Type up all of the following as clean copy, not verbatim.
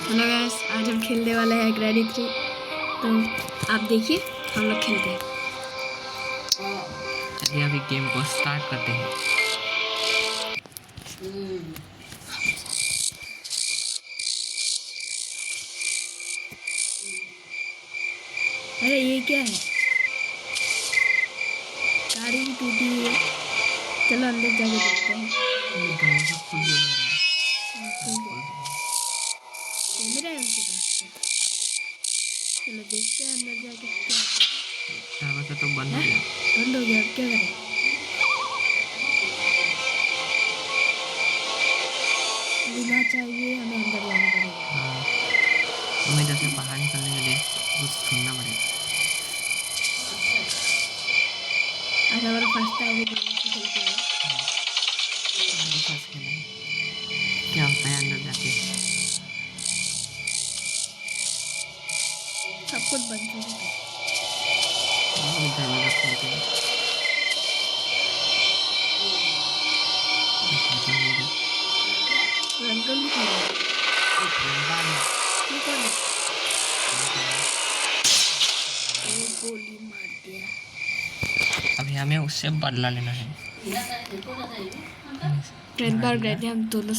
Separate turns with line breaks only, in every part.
Hello guys, आज हम खेलने वाले हैं ग्रैनी 3। तो आप देखिए हम लोग खेलते हैं।
चलिए अभी गेम को स्टार्ट करते हैं।
अरे ये क्या है? गाड़ी भी टूटी हुई है। चलो अंदर जाके देखते हैं। कैमरा है उनके पास। चलो देखते हैं अंदर जाके क्या
दरवाजा तो बंद हो गया।
बंद हो गया, अब क्या करें? बिना चाहिए हमें अंदर जाना पड़ेगा।
हमें इधर से बाहर निकलने के लिए कुछ ढूंढना पड़ेगा।
आज हमारा फर्स्ट टाइम है गेम से खेलते हैं।
फर्स्ट खेला है, क्या होता है अंदर जाके?
सब कुछ बंद हो गया।
दरवाजा खोलते हैं।
अंकल भी खड़ा है। ये कौन है? गोली मार दिया।
अभी हमें उससे बदला लेना है।
ग्रैंडपा ग्रैनी हम दोनों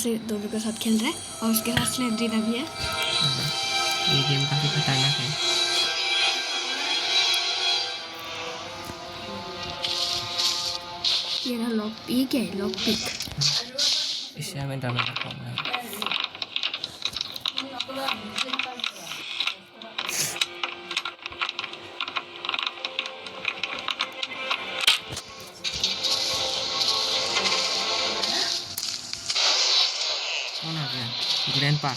के साथ खेल रहे हैं और उसके साथ स्लेंड्रीना भी है।
ये गेम काफी खतरनाक है।
ये ना लॉक, ये क्या है? Lock pick.
इससे हमें दरवाजा खोलना है। कौन आ गया? ग्रैंडपा।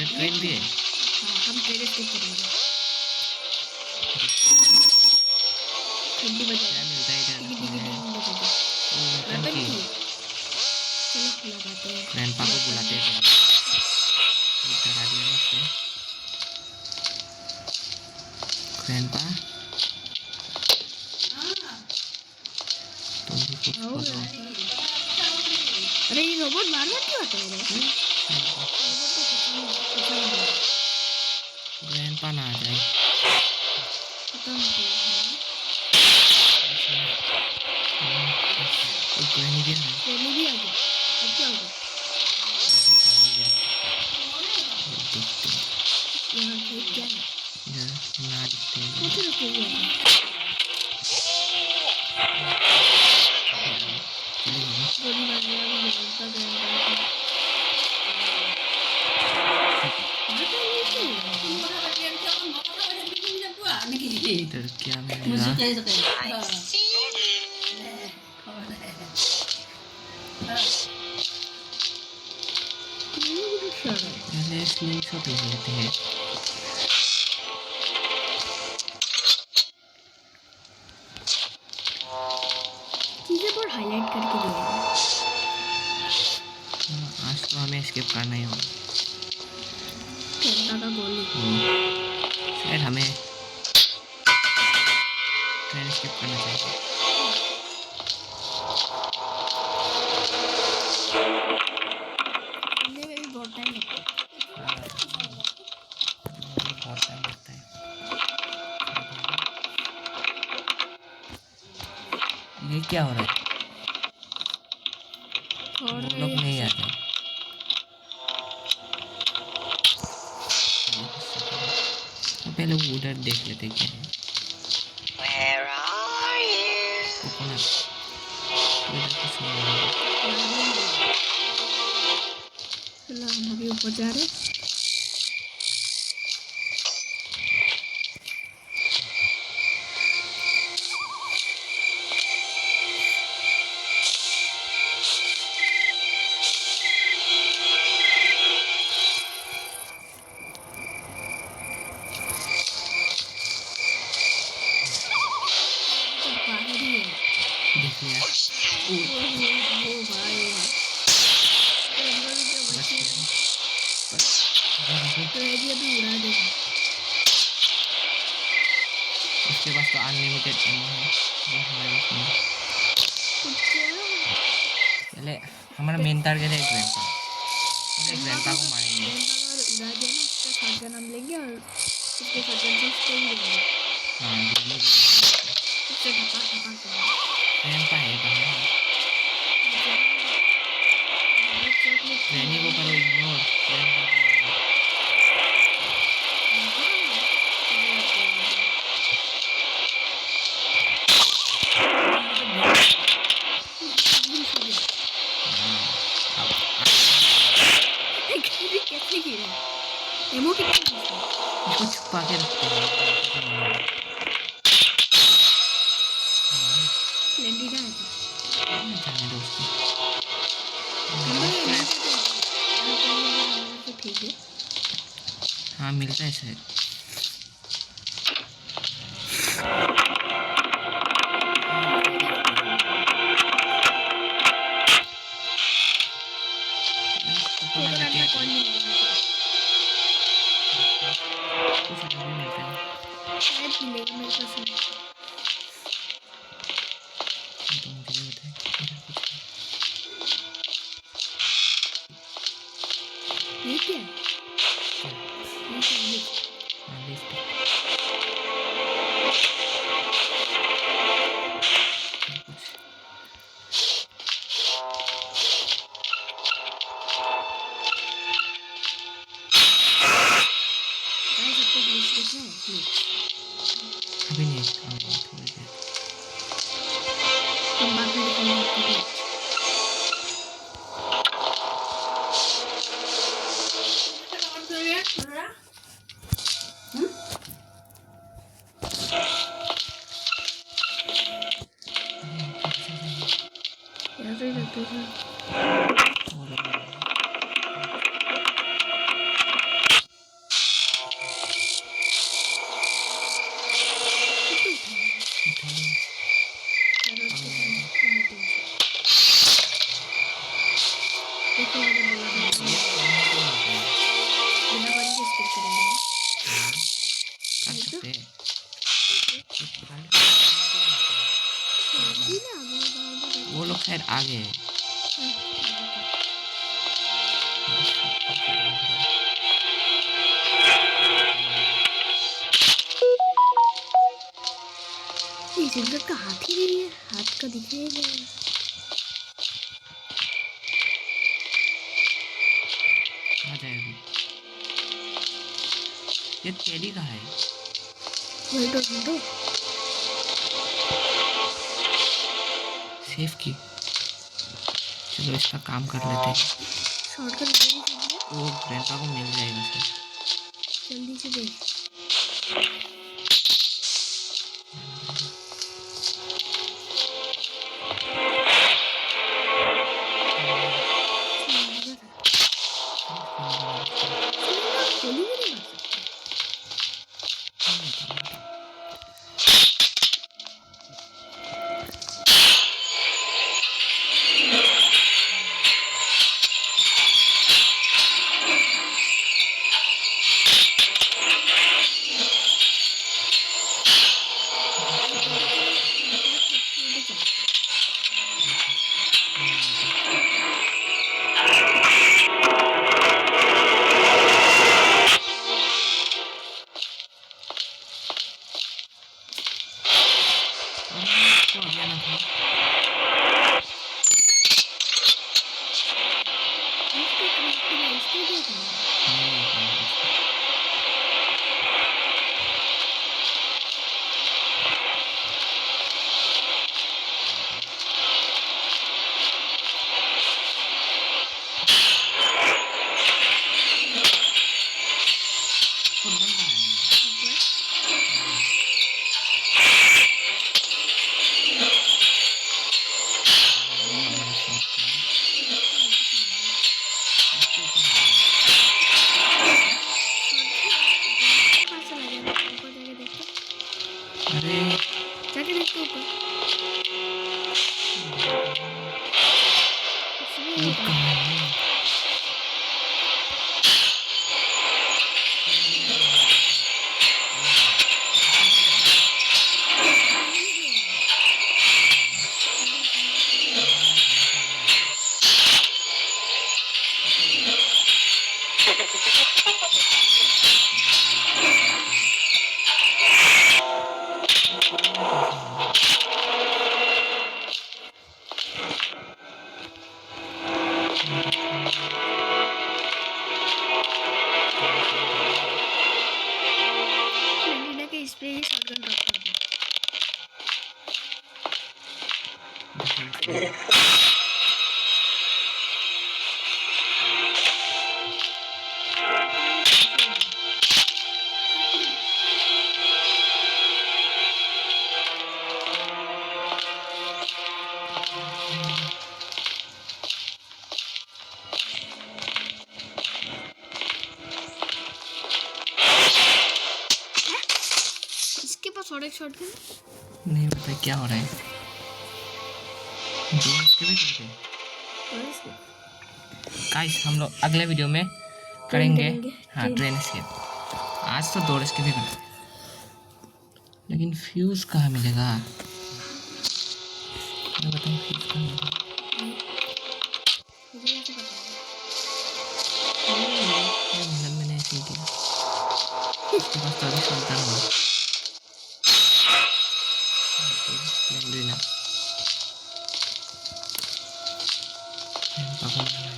ट्रेन भी है।
हाँ, हम ट्रेन स्किप करेंगे। घंटी बजा।
क्या मिलता है इधर?
वेपन की। चलो लगाते हैं।
ग्रैंडपा को बुलाते हैं। इधर आ गया उससे। ग्रैंडपा, तुम भी कुछ बोलो।
अरे ये रोबोट मारना क्यों आता है?
ग्रैंडपा ना आ जाए। ग्रैनी भी है।
ट्रेनी भी आ गया। अब क्या होगा?
देखते हैं।
यहाँ खेत क्या है?
इधर ना दिखते हैं।
कौन सी रखी हुई है? गोली मार दिया अभी जरूरत था ग्रैंडपा को।
इधर क्या मिलेगा? पहले स्क्रीनशॉट ले लेते हैं।
चीजें बहुत हाईलाइट करके दिया है।
आज तो हमें एस्केप करना ही होगा।
ग्रैंडपा का गोली।
शायद हमें ट्रेन एस्केप करना चाहिए।
सुनने में भी बहुत टाइम लगता है।
बहुत टाइम लगता है। ये क्या हो रहा है?
और
वो लोग नहीं आते। तो पहले वो उधर देख लेते क्या है। कोकोनट इधर कुछ नहीं है।
चलो हम अभी ऊपर जा रहे हैं।
देखिए
वो भाई तो ये भी उड़ा देगा।
उसके पास तो अनलिमिटेड एमो है, वो हमारे पास नहीं। पहले हमारा मेन टारगेट है ग्रैंडपा, पहले ग्रैंडपा को मारेंगे।
उड़ा दिया ना, उसका शॉटगन हम लेंगे और उसके शॉटगन से उसको ही लेंगे।
हाँ ग्रैनी को
उससे धपा धपा करेंगे।
ग्रैंडपा है कहाँ है? ग्रैनी को करो इग्नोर, ग्रैंडपा को
कैसे गिरा? एमो कितने
इसको छुपा के रखते हैं।
स्प्लेंडिड है
जाने दो उसको।
ठीक है।
हाँ मिलता है शायद। अभी नहीं, थोड़ी देर। वो लोग शायद आगे है।
का हाथ ही नहीं है, हाथ का दिखे नहीं।
आ जाए अभी। ये टेडी कहाँ है?
वही तो
सेफ की। चलो इसका काम कर लेते हैं।
शॉर्टकट
वो ग्रैंडपा को मिल जाएगा सर।
जल्दी से दे। यही शॉटगन रखा था। इसके पास और एक शॉटगन
नहीं पता क्या हो रहा है। दो इसके भी करते हैं।
और इसके
गाइस हम लोग अगले वीडियो में करेंगे।
करेंगे।
हाँ ट्रेन एस्केप। आज तो दौड़ एस्केप ही करते हैं। लेकिन फ्यूज कहाँ मिलेगा? मैं बताऊँ फ्यूज कहाँ मिलेगा?
मुझे कैसे पता है?
मतलब मैंने ऐसे ही किया। इसके पास तो अभी सुल्तान हुआ। स्प्लेंडर पकड़ रहा है।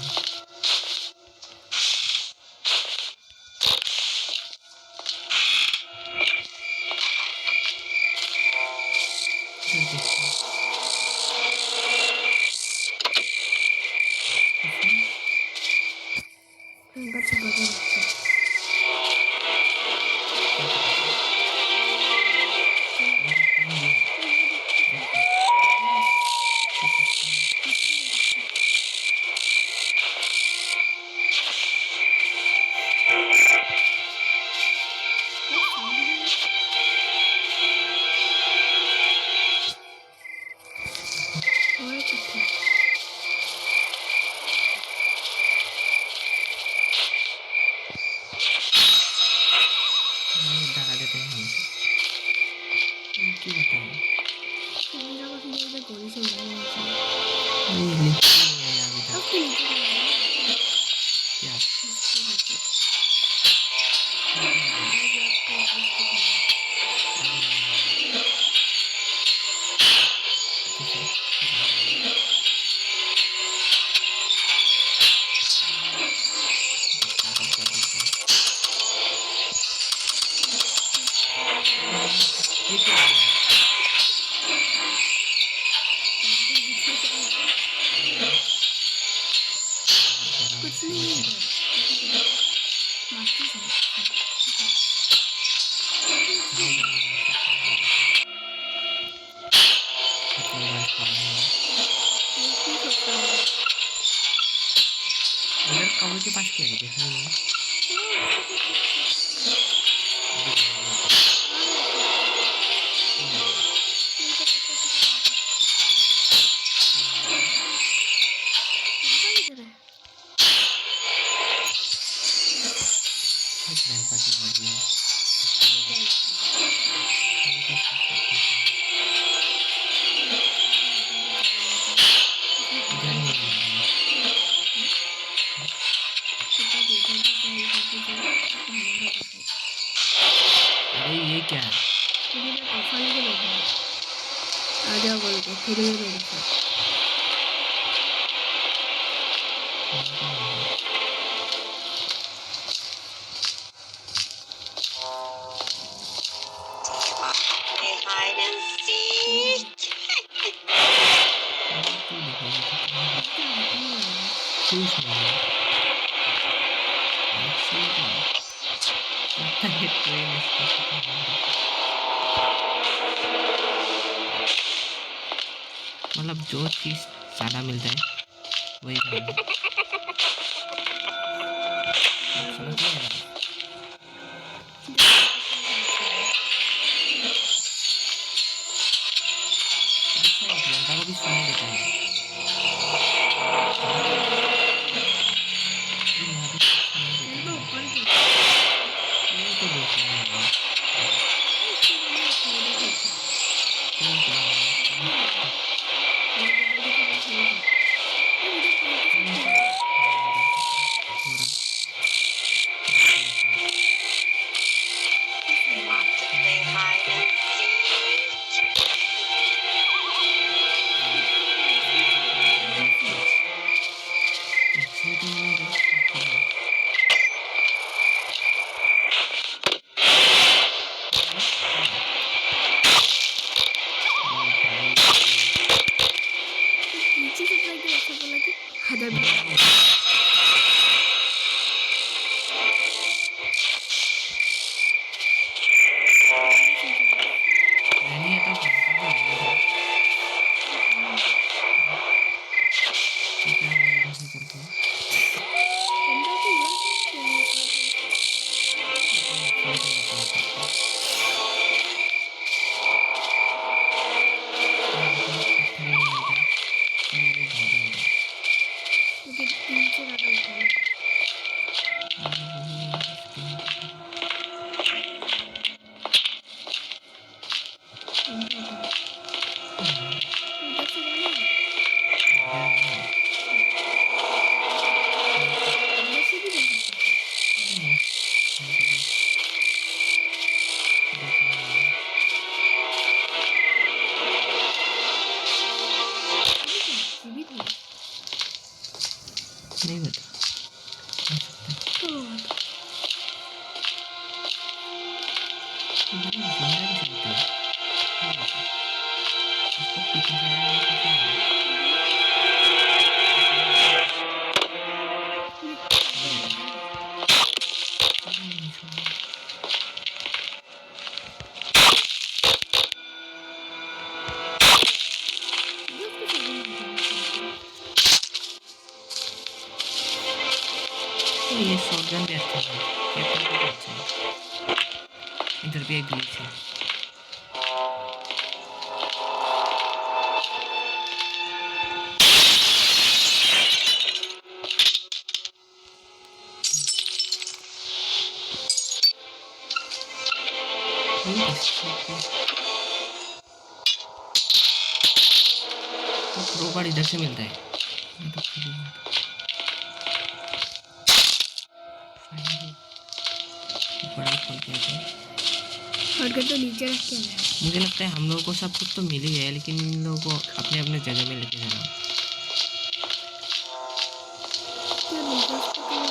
अंदर से बजा रखा और पत्थर
धक्का देते हैं हम। क्यों बताएं?
मेरा बस मुझे गोली से उड़ाया है।
नहीं लिखी नहीं है अभी तक।
अब तो नीचे गया है।
क्या?
इसके नीचे। कुछ नहीं है इधर। मास्टर
इधर कौवे के पास क्या है? देखा ही नहीं। अरे ये क्या है?
आ जाओ बोल के फिर भी मेरे साथ
Hide and seek.
मतलब जो चीज ज्यादा मिलता है वही करेंगे। समझ नहीं आ रहा। घंटा को भी सुनाई देता है। यहाँ पे सुनाई देता है। ये तो देख रहा है। कौन क्या है?
They hide and seek.
उधर भी
नहीं है तो क्या हम इधर से चलते हैं
बंदा तो हुआ मुझे 3 से ज़्यादा उठाना उधर से जाना अंदर से भी जा सकते हैं ये भी
नहीं बता
तो
ये शॉटगन भी अच्छा है कैप्टन भी अच्छा है इधर भी एक ग्लिच है तो क्रोबार इधर से मिलता है ये तो फ्री है। Finally, बड़ा खोल के आते हैं।
शॉटगन तो नीचे रख के आया
मुझे लगता है हम लोगों को सब कुछ तो मिल ही गया लेकिन इन लोगों को अपने अपने जगह में लेके जाना
क्या मिलता है उसको कहीं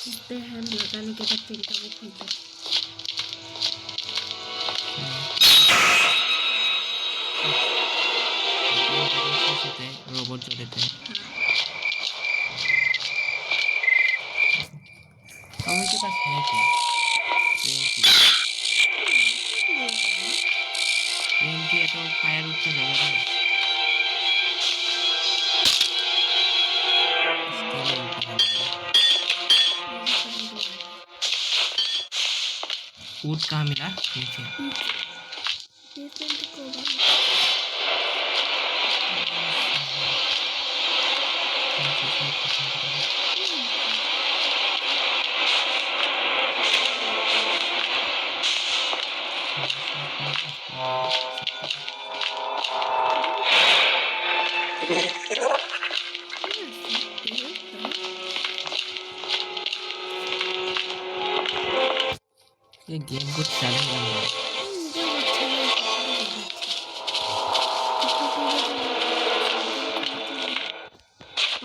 इस पे हैंड लगाने के बाद पेन का वो खुलता है
रोबोट जो देते हैं कमर के पास है क्या ट्रेन की है तो फायर रूट का जगह है इसके लिए ऊपर ऊट कहाँ मिला नीचे
बेसमेंट को
ये गेम कुछ चैलेंज बन रहा है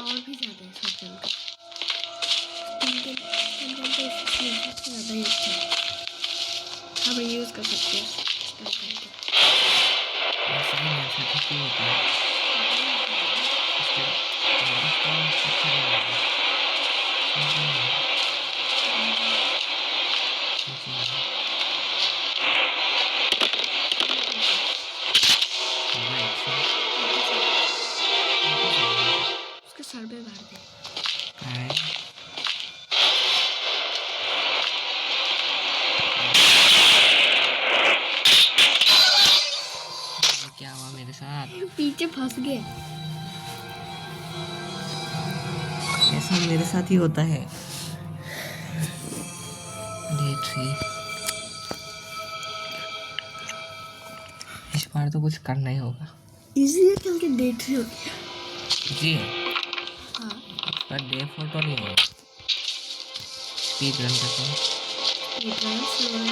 और भी ज़्यादा है शॉटगन का शॉटगन तो इससे ज़्यादा ही अच्छा है हम यूज़ कर सकते हैं शॉटगन को
ऐसा ही नहीं ऐसा ठीक ही होता है इसके अच्छा नहीं लगता
उसके सर पे मार दे
क्या हुआ मेरे साथ
पीछे फंस गए
ऐसा मेरे साथ ही होता है इस बार तो कुछ करना ही होगा
इजीली चल के डे 3 हो गया
जी
हाँ
पर डे 4 तो नहीं होगा स्पीड रन करते हैं
ये ट्रायल स्लो रन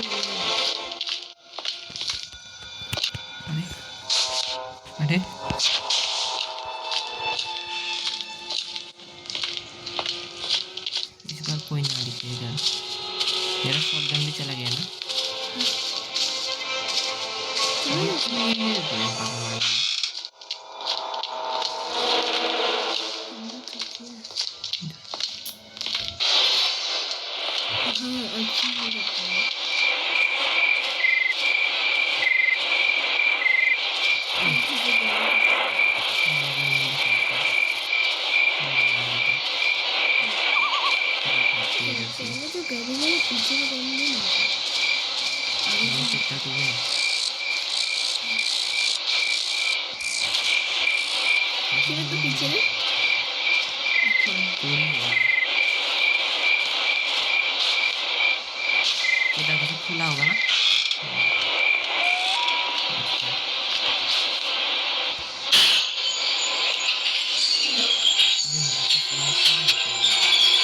अरे अरे इस बार कोई ना दिखेगा मेरा शॉटगन भी चला गया ना
पहले में पीछे में कौन नहीं मारता आगे
नहीं
से
सकता तुम्हें
पीछे में तो पीछे में थोड़ा
पूरी है इधर का सब खुला होगा ना अच्छा ये मेरा तो पूरा काम होता है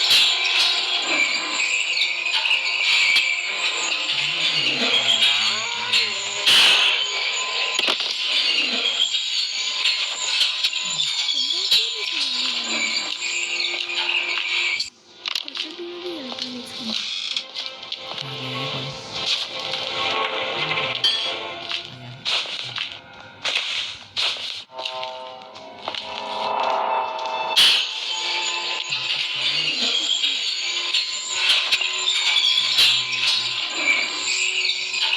जल्दी से रिलीज करा देता हूँ मैं इसको जल्दी से
बंदा क्यों नहीं चला पता भी नहीं आता इसको
आ गया है कोई ये क्या है आया है वापस करो ये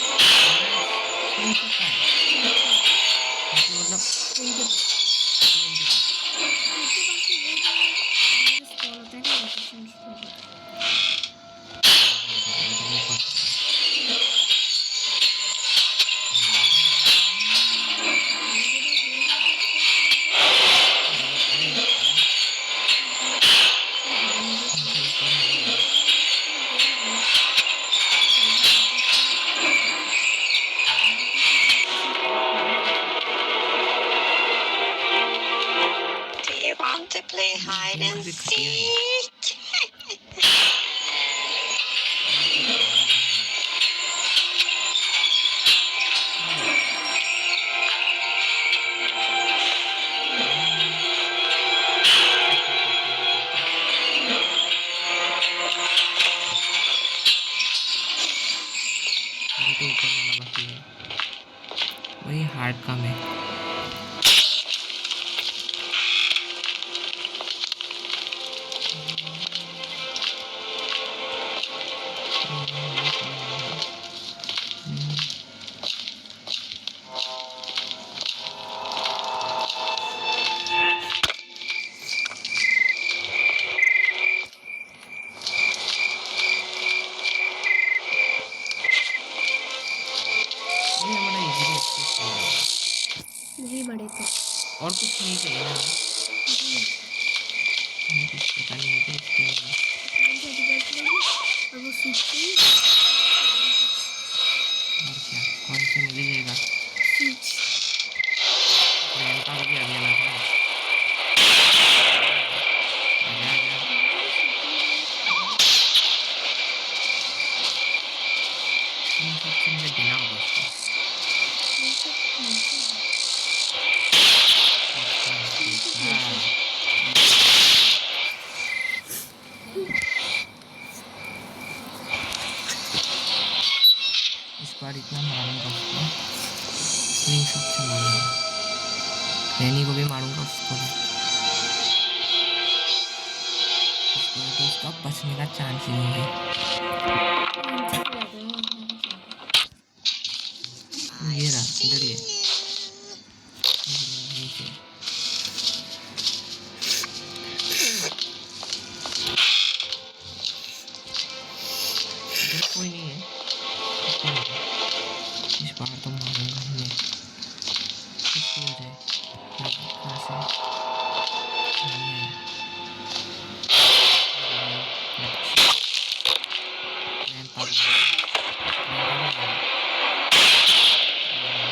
बंद हो गया नाइस स्लिंग शॉट का है मतलब
इनके पास
ये इनके पास
इनके पास तो वो जो स्पॉन होता है ना रोटेशन स्पॉन
देखा ये तो ऊपर से था अरे अरे नीचे ऊपर है वो वाला
Do you want to play hide
game
and
भी घटिया है
seek?
ये तो पागल है कहाँ गया हम्म, अच्छा करते हैं करते हैं अभी तो ऊपर वाला बाकी है वही हार्ड काम है ये कहाँ गया है हम्म, अभी हमारा इजीली स्केप हो जाएगा
नहीं बड़े थे
और कुछ नहीं चाहिए ना हमें हमें कुछ पता नहीं है क्या इसके अंदर
कौन सा टिकट लेंगे और वो स्विच चाहिए
और क्या कौन से मिल ही जाएगा
स्विच
ग्रैंडपा को भी अभी आना था आजा आजा स्लिंग शॉट से मुझे देना होगा उसको अच्छा देखा इस बार इतना मारूंगा उसको स्लिंग शॉट से मारूंगा रैनी को भी मारूंगा उसको भी इस बार तो उसका बचने का चांस ही नहीं है ये रहा इधर ही है ये रहा नीचे इधर कोई नहीं है ऊपर होगा इस बार तो मारूंगा ही मैं कुछ भी हो जाए कहाँ से नहीं आया ये रहा क्लच ग्रैंडपा भी आया ग्रैंडपा भी आया ये रहा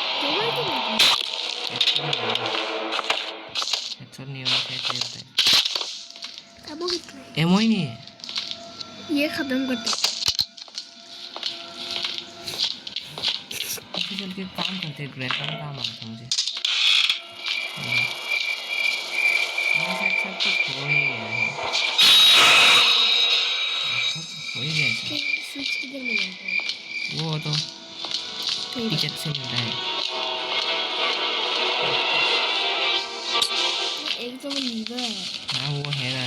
ये हेडशॉट नहीं लगा हेडशॉट नहीं होने से ऐसे होता है एमओ ही नहीं है
ये खत्म करते
पीछे चल के काम करते ग्रैंडपा का काम आ रहा था मुझे ये मेरे साथ सब कुछ हो ही गया है देखो हो ही गया सब
स्विच किधर मिलेगा
वो तो
कहीं
टिकट से मिलता है
एक तो वो लीवर है
हाँ वो है ना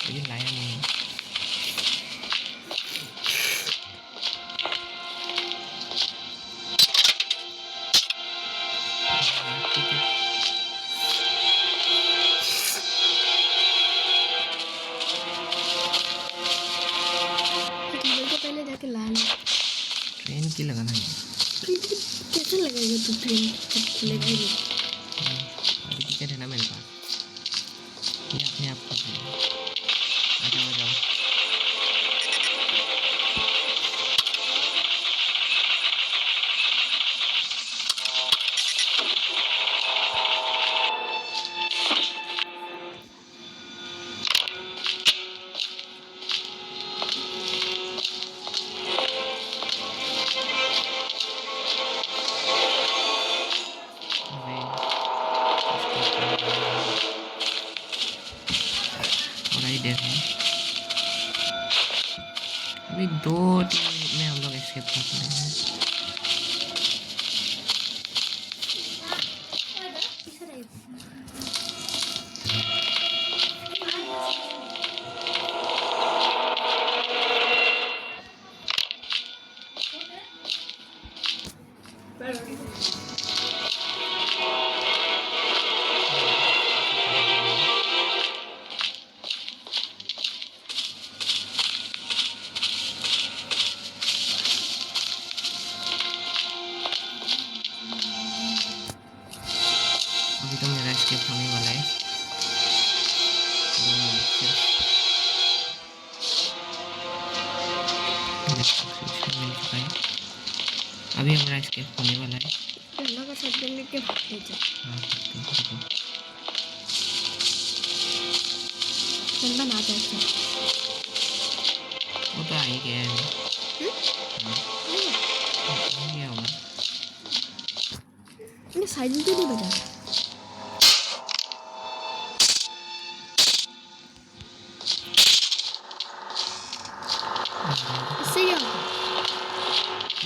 लेकिन लाया नहीं है हाँ टिकट की लगाना है।
कैसे लगाएगा तू ट्रेन जब खुलेगा ही नहीं?
अभी टिकट है ना मेरे पास, ये अपने आप खुल जाएगा। आ जाओ आ जाओ। अभी 2-3 मिनट में हम लोग एस्केप कर पाएंगे। अभी तो मेरा एस्केप होने वाला है। 2 मिनट सिर्फ। मिल चुका है। अभी हमारा एस्केप होने वाला है।
पहला का शॉटगन लेके भागते जा।
हाँ सकते हैं, रुको।
चल बना जा अच्छा।
वो तो आ ही गया है अभी। हाँ, आ गया होगा।
मैं साइलेंट क्यों नहीं बजा? इससे क्या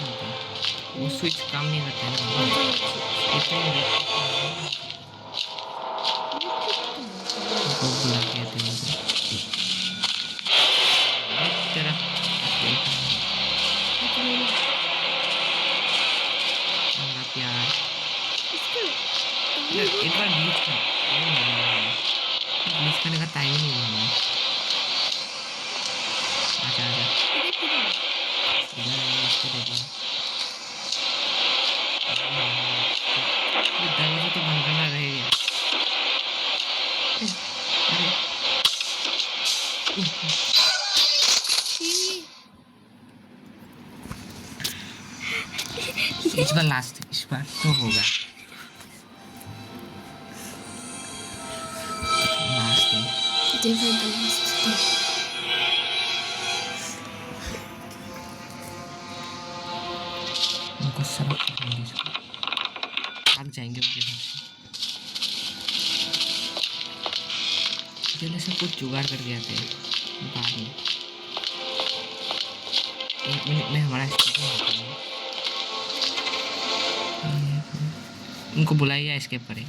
होता है?
वो स्विच काम नहीं करता है ना।
कौन सा लक्ष्य?
इतने को बुला के आते हैं तेरा हमारा प्यार यार एक बार ग्लिच करने का टाइम नहीं हुआ है। आजा आजा इधर आया इसको दे दिया। ये दरवाजा तो बंद करना रहेगा। अरे इस बार लास्ट, इस बार तो होगा लास्ट है। उनको सबक सिखाएंगे इसको, भाग जाएंगे उनके घर से। जल्दी से कुछ जुगाड़ करके आते हैं बाद में। 1 मिनट में हमारा एस्केप हो जाता है। उनको बुलाइए एस्केप करें।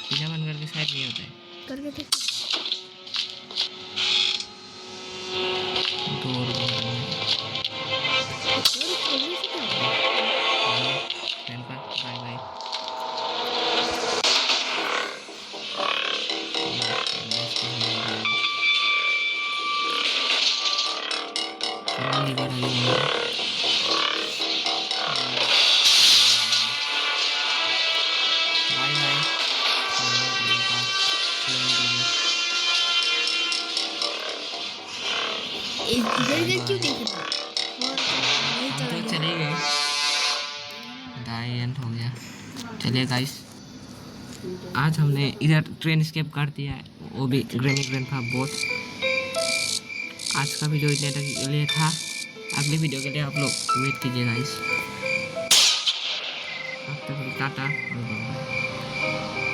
बिना बंद करके शायद नहीं होता है।
करके देख।
डोर बंद करना है। Grandpa bye bye. Lever bye bye.
इधर क्यों देख रहा?
हम तो चले गए। दाई एंड हो गया। चलिए गाइस, आज हमने इधर ट्रेन एस्केप कर दिया है, वो भी ग्रैनी ग्रैंडपा बॉस। आज का वीडियो इतने तक के लिए था। अगले वीडियो के लिए आप लोग वेट कीजिए गाइस। अब तक टाटा और बाय बाय।